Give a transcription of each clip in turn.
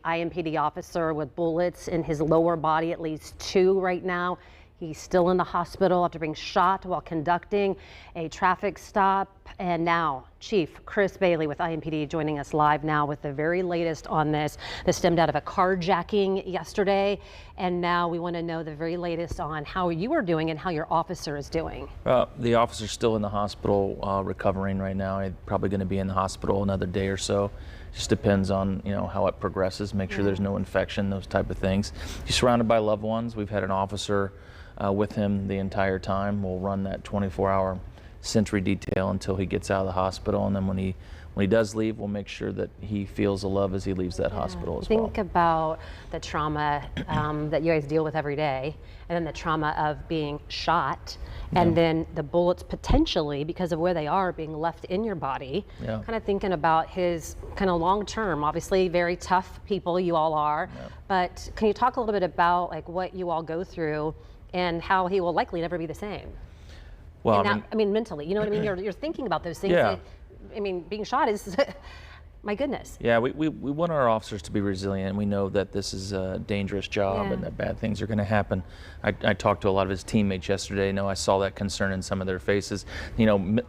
IMPD officer with bullets in his lower body, at least 2 right now. He's still in the hospital after being shot while conducting a traffic stop. And now Chief Chris Bailey with IMPD joining us live now with the very latest on this. This stemmed out of a carjacking yesterday. And now we want to know the very latest on how you are doing and how your officer is doing. The officer's still in the hospital recovering right now. He's probably going to be in the hospital another day or so. Just depends on how it progresses. Make sure there's no infection, those type of things. He's surrounded by loved ones. We've had an officer with him the entire time. We'll run that 24-hour sentry detail until he gets out of the hospital, and then when he does leave, we'll make sure that he feels the love as he leaves that hospital as well. Think about the trauma that you guys deal with every day, and then the trauma of being shot, and then the bullets potentially, because of where they are, being left in your body. Kind of thinking about his kind of long term. Obviously very tough people you all are, but can you talk a little bit about like what you all go through and how he will likely never be the same? Well, I mean mentally, you know what I mean? You're thinking about those things. Yeah. I mean, being shot is, my goodness. Yeah, we want our officers to be resilient. We know that this is a dangerous job and that bad things are going to happen. I talked to a lot of his teammates yesterday. I saw that concern in some of their faces.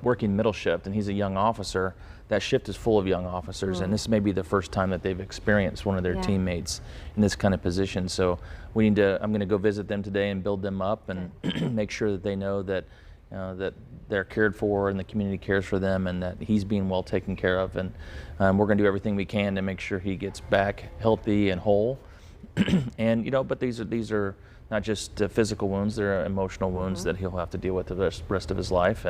Working middle shift, and he's a young officer. That shift is full of young officers, and this may be the first time that they've experienced one of their teammates in this kind of position. So we need to. I'm going to go visit them today and build them up and make sure that they know that that they're cared for and the community cares for them, and that he's being well taken care of. And we're going to do everything we can to make sure he gets back healthy and whole. And but these are not just physical wounds; they're emotional wounds that he'll have to deal with the rest of his life.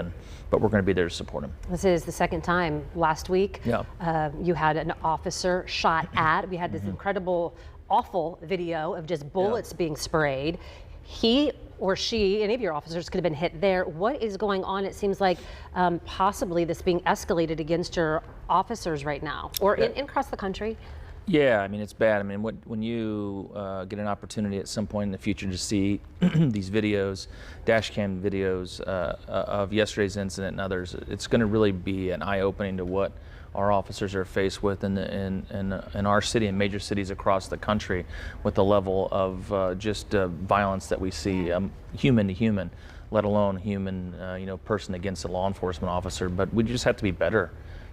But we're going to be there to support him. This is the second time. Last week, you had an officer shot at. We had this incredible, awful video of just bullets being sprayed. He or she, any of your officers, could have been hit there. What is going on? It seems like possibly this being escalated against your officers right now, or in across the country. Yeah, I mean, it's bad. I mean, when you get an opportunity at some point in the future to see these videos, dash cam videos of yesterday's incident and others, it's going to really be an eye-opening to what our officers are faced with in our city and major cities across the country, with the level of just violence that we see, human to human, let alone human, person against a law enforcement officer. But we just have to be better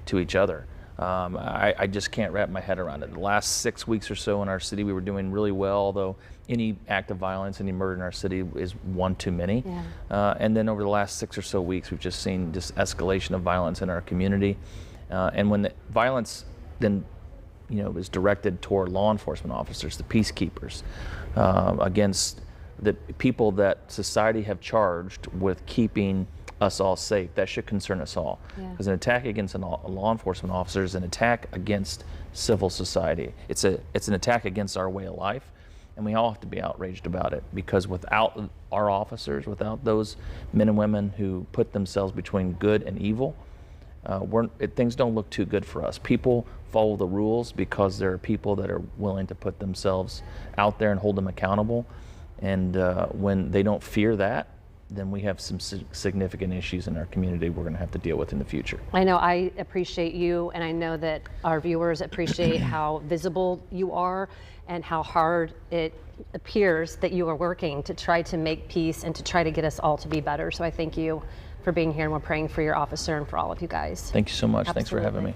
to each other. I just can't wrap my head around it. The last 6 weeks or so in our city, we were doing really well, although any act of violence, any murder in our city is one too many. And then over the last 6 or so weeks, we've just seen this escalation of violence in our community. And when the violence then, is directed toward law enforcement officers, the peacekeepers, against the people that society have charged with keeping us all safe, that should concern us all. Because an attack against a law enforcement officer is an attack against civil society. It's an attack against our way of life, and we all have to be outraged about it. Because without our officers, without those men and women who put themselves between good and evil, things don't look too good for us. People follow the rules because there are people that are willing to put themselves out there and hold them accountable. And when they don't fear that, then we have some significant issues in our community we're going to have to deal with in the future. I know I appreciate you, and I know that our viewers appreciate how visible you are and how hard it appears that you are working to try to make peace and to try to get us all to be better. So I thank you for being here, and we're praying for your officer and for all of you guys. Thank you so much. Thanks for having me.